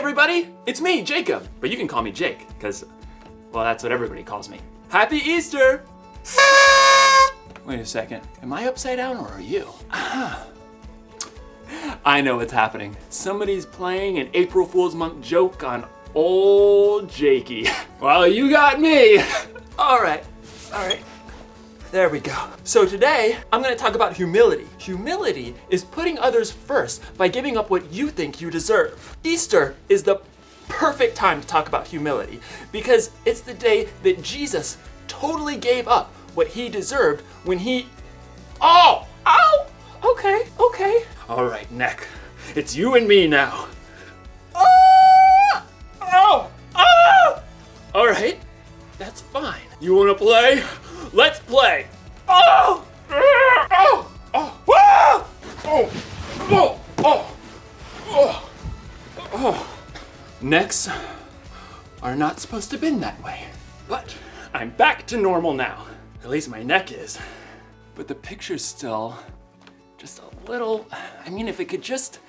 everybody! It's me, Jacob. But you can call me Jake, because, well, that's what everybody calls me. Happy Easter! Wait a second, am I upside down or are you? I know what's happening. Somebody's playing an April Fool's Month joke on old Jakey. Well, you got me. All right. There we go. So today, I'm gonna talk about humility. Humility is putting others first by giving up what you think you deserve. Easter is the perfect time to talk about humility because it's the day that Jesus totally gave up what he deserved when he... Oh! Ow! Okay. All right, neck. It's you and me now. Oh! All right, that's fine. You wanna play? Let's play. Necks are not supposed to bend that way, but I'm back to normal now. At least my neck is. But the picture's still just a little, if it could just,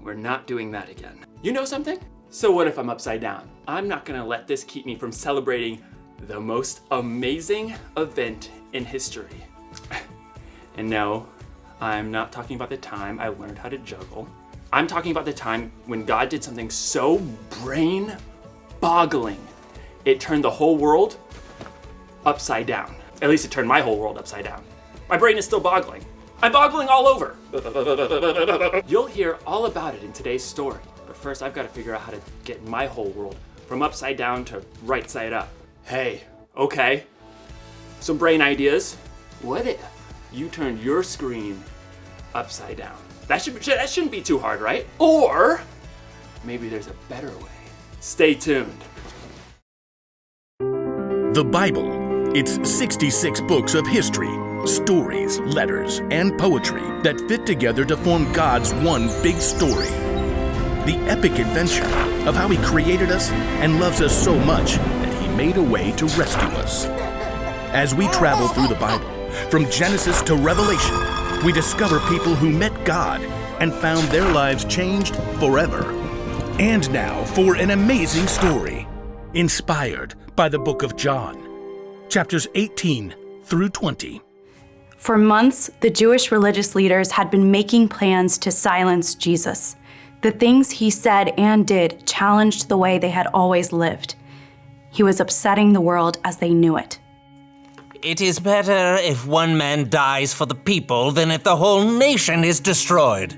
we're not doing that again. You know something? So what if I'm upside down? I'm not gonna let this keep me from celebrating the most amazing event in history. And no, I'm not talking about the time I learned how to juggle. I'm talking about the time when God did something so brain-boggling, it turned the whole world upside down. At least it turned my whole world upside down. My brain is still boggling. I'm boggling all over. You'll hear all about it in today's story, but first I've got to figure out how to get my whole world from upside down to right side up. Hey, okay, some brain ideas. What if you turned your screen upside down? That shouldn't be too hard, right? Or maybe there's a better way. Stay tuned. The Bible. It's 66 books of history, stories, letters, and poetry that fit together to form God's one big story. The epic adventure of how He created us and loves us so much that He made a way to rescue us. As we travel through the Bible, from Genesis to Revelation, we discover people who met God and found their lives changed forever. And now for an amazing story, inspired by the book of John, chapters 18 through 20. For months, the Jewish religious leaders had been making plans to silence Jesus. The things he said and did challenged the way they had always lived. He was upsetting the world as they knew it. It is better if one man dies for the people than if the whole nation is destroyed.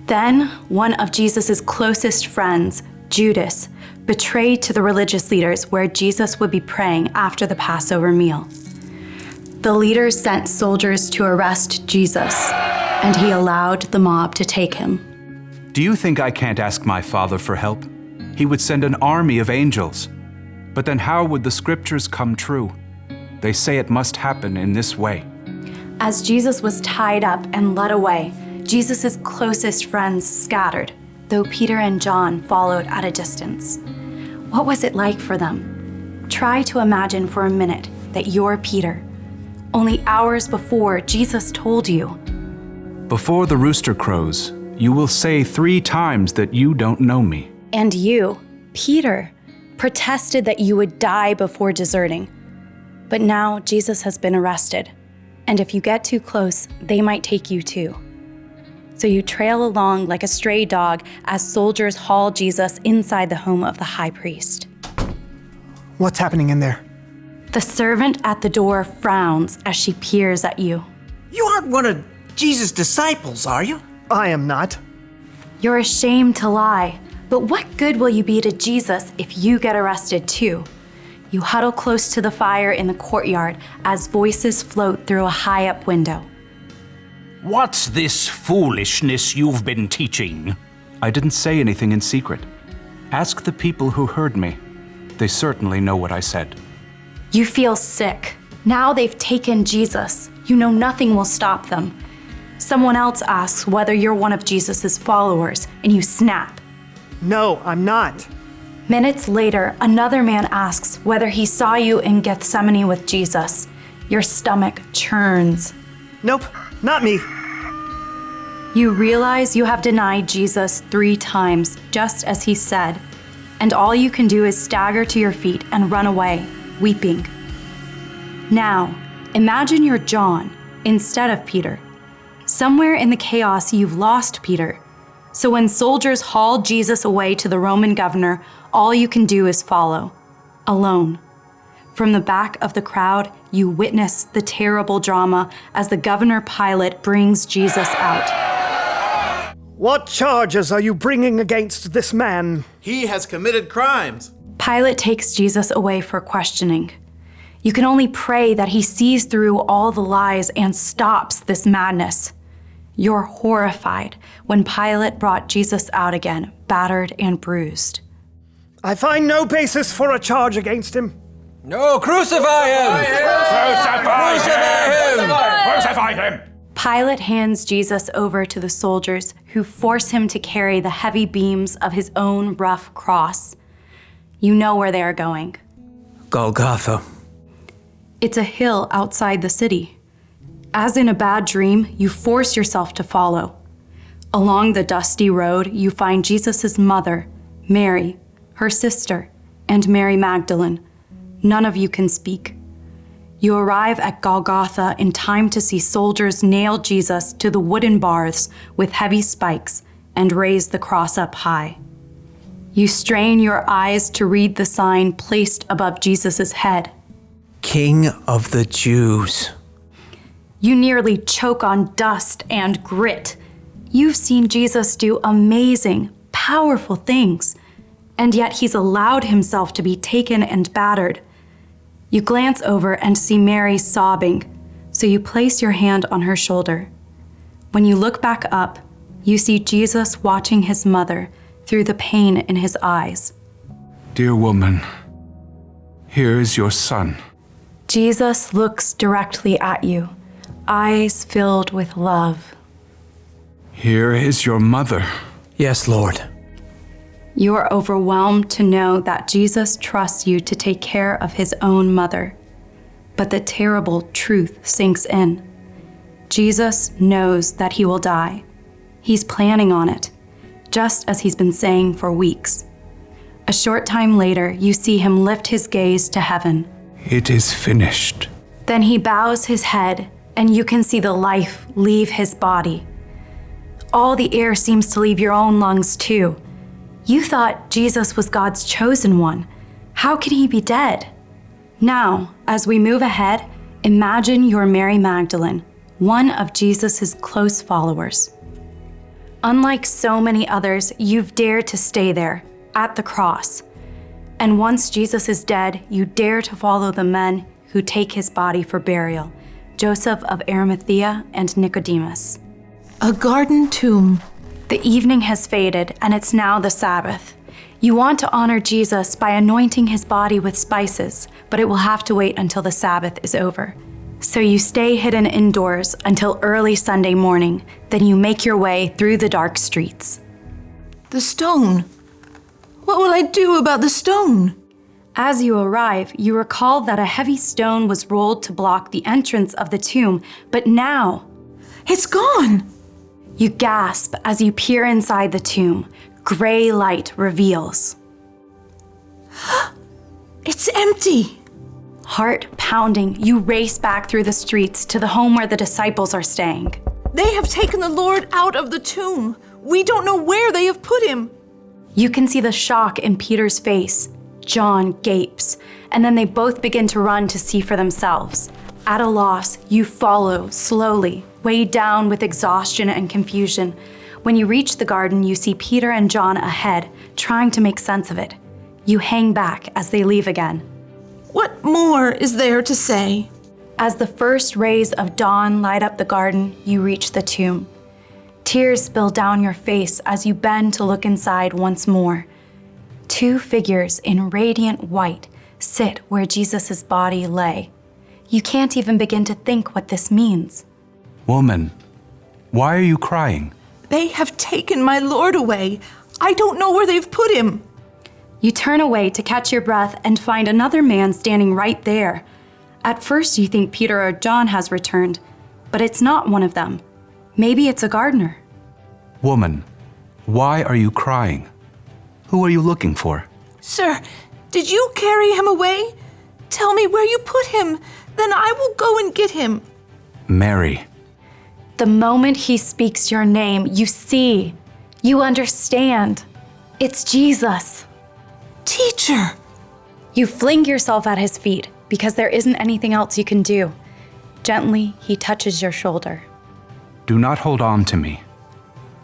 Then, one of Jesus' closest friends, Judas, betrayed to the religious leaders where Jesus would be praying after the Passover meal. The leaders sent soldiers to arrest Jesus, and he allowed the mob to take him. Do you think I can't ask my Father for help? He would send an army of angels. But then how would the scriptures come true? They say it must happen in this way. As Jesus was tied up and led away, Jesus' closest friends scattered, though Peter and John followed at a distance. What was it like for them? Try to imagine for a minute that you're Peter. Only hours before, Jesus told you, Before the rooster crows, you will say 3 times that you don't know me. And you, Peter, protested that you would die before deserting. But now Jesus has been arrested, and if you get too close, they might take you too. So you trail along like a stray dog as soldiers haul Jesus inside the home of the high priest. What's happening in there? The servant at the door frowns as she peers at you. You aren't one of Jesus' disciples, are you? I am not. You're ashamed to lie, but what good will you be to Jesus if you get arrested too? You huddle close to the fire in the courtyard as voices float through a high-up window. What's this foolishness you've been teaching? I didn't say anything in secret. Ask the people who heard me. They certainly know what I said. You feel sick. Now they've taken Jesus. You know nothing will stop them. Someone else asks whether you're one of Jesus' followers, and you snap. No, I'm not. Minutes later, another man asks whether he saw you in Gethsemane with Jesus. Your stomach churns. Nope, not me. You realize you have denied Jesus 3 times, just as he said, and all you can do is stagger to your feet and run away, weeping. Now, imagine you're John instead of Peter. Somewhere in the chaos, you've lost Peter. So when soldiers haul Jesus away to the Roman governor, all you can do is follow, alone. From the back of the crowd, you witness the terrible drama as the governor Pilate brings Jesus out. What charges are you bringing against this man? He has committed crimes. Pilate takes Jesus away for questioning. You can only pray that he sees through all the lies and stops this madness. You're horrified when Pilate brought Jesus out again, battered and bruised. I find no basis for a charge against him. No, crucify him! Crucify him! Pilate hands Jesus over to the soldiers who force him to carry the heavy beams of his own rough cross. You know where they are going. Golgotha. It's a hill outside the city. As in a bad dream, you force yourself to follow. Along the dusty road, you find Jesus' mother, Mary, her sister, and Mary Magdalene. None of you can speak. You arrive at Golgotha in time to see soldiers nail Jesus to the wooden bars with heavy spikes and raise the cross up high. You strain your eyes to read the sign placed above Jesus' head. King of the Jews. You nearly choke on dust and grit. You've seen Jesus do amazing, powerful things, and yet he's allowed himself to be taken and battered. You glance over and see Mary sobbing, so you place your hand on her shoulder. When you look back up, you see Jesus watching his mother through the pain in his eyes. Dear woman, here is your son. Jesus looks directly at you, eyes filled with love. Here is your mother. Yes, Lord. You are overwhelmed to know that Jesus trusts you to take care of his own mother. But the terrible truth sinks in. Jesus knows that he will die. He's planning on it, just as he's been saying for weeks. A short time later, you see him lift his gaze to heaven. It is finished. Then he bows his head, and you can see the life leave his body. All the air seems to leave your own lungs too. You thought Jesus was God's chosen one. How can he be dead? Now, as we move ahead, imagine you're Mary Magdalene, one of Jesus' close followers. Unlike so many others, you've dared to stay there, at the cross. And once Jesus is dead, you dare to follow the men who take his body for burial, Joseph of Arimathea and Nicodemus. A garden tomb. The evening has faded, and it's now the Sabbath. You want to honor Jesus by anointing his body with spices, but it will have to wait until the Sabbath is over. So you stay hidden indoors until early Sunday morning, then you make your way through the dark streets. The stone. What will I do about the stone? As you arrive, you recall that a heavy stone was rolled to block the entrance of the tomb, but now... It's gone! You gasp as you peer inside the tomb. Gray light reveals. It's empty! Heart pounding, you race back through the streets to the home where the disciples are staying. They have taken the Lord out of the tomb. We don't know where they have put him. You can see the shock in Peter's face. John gapes, and then they both begin to run to see for themselves. At a loss, you follow slowly, weighed down with exhaustion and confusion. When you reach the garden, you see Peter and John ahead, trying to make sense of it. You hang back as they leave again. What more is there to say? As the first rays of dawn light up the garden, you reach the tomb. Tears spill down your face as you bend to look inside once more. 2 figures in radiant white sit where Jesus' body lay. You can't even begin to think what this means. Woman, why are you crying? They have taken my Lord away. I don't know where they've put him. You turn away to catch your breath and find another man standing right there. At first you think Peter or John has returned, but it's not one of them. Maybe it's a gardener. Woman, why are you crying? Who are you looking for? Sir, did you carry him away? Tell me where you put him, then I will go and get him. Mary. The moment he speaks your name, you see, you understand. It's Jesus. Teacher! You fling yourself at his feet because there isn't anything else you can do. Gently, he touches your shoulder. Do not hold on to me.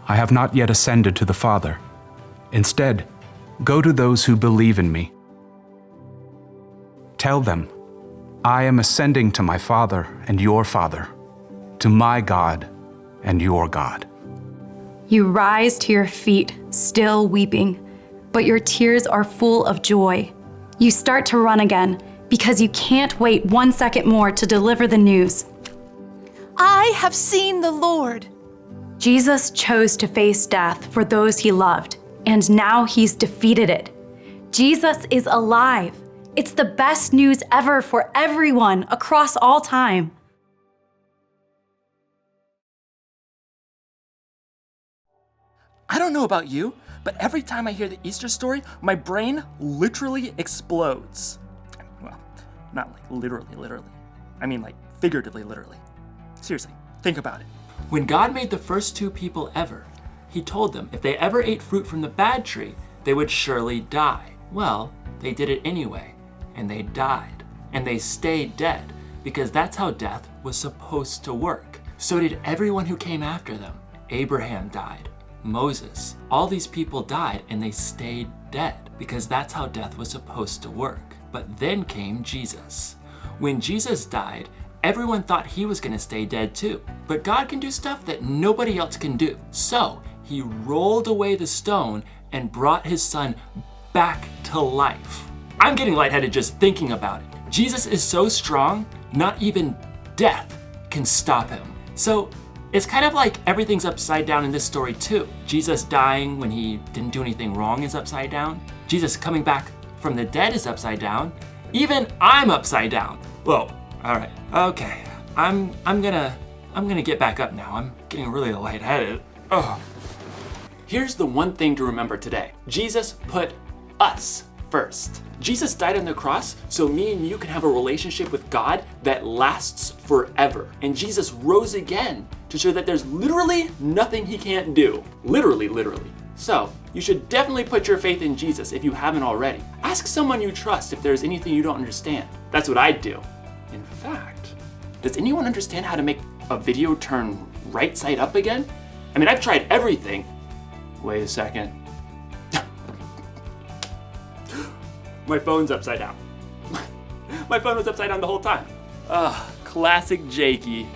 I have not yet ascended to the Father. Instead, go to those who believe in me. Tell them, I am ascending to my Father and your Father, to my God and your God. You rise to your feet, still weeping, but your tears are full of joy. You start to run again because you can't wait 1 second more to deliver the news. I have seen the Lord. Jesus chose to face death for those he loved, and now he's defeated it. Jesus is alive. It's the best news ever for everyone across all time. I don't know about you, but every time I hear the Easter story, my brain literally explodes. Well, not like literally. I mean like figuratively, literally. Seriously, think about it. When God made the first 2 people ever, he told them if they ever ate fruit from the bad tree, they would surely die. Well, they did it anyway, and they died. And they stayed dead, because that's how death was supposed to work. So did everyone who came after them. Abraham died. Moses. All these people died and they stayed dead because that's how death was supposed to work. But then came Jesus. When Jesus died, everyone thought he was going to stay dead too. But God can do stuff that nobody else can do. So he rolled away the stone and brought his son back to life. I'm getting lightheaded just thinking about it. Jesus is so strong, not even death can stop him. So it's kind of like everything's upside down in this story too. Jesus dying when he didn't do anything wrong is upside down. Jesus coming back from the dead is upside down. Even I'm upside down. Whoa, all right, okay. I'm gonna get back up now. I'm getting really lightheaded. Oh. Here's the one thing to remember today. Jesus put us first. Jesus died on the cross so me and you can have a relationship with God that lasts forever. And Jesus rose again to show that there's literally nothing he can't do. Literally. So, you should definitely put your faith in Jesus if you haven't already. Ask someone you trust if there's anything you don't understand. That's what I'd do. In fact, does anyone understand how to make a video turn right side up again? I mean, I've tried everything. Wait a second. My phone's upside down. My phone was upside down the whole time. Classic Jakey.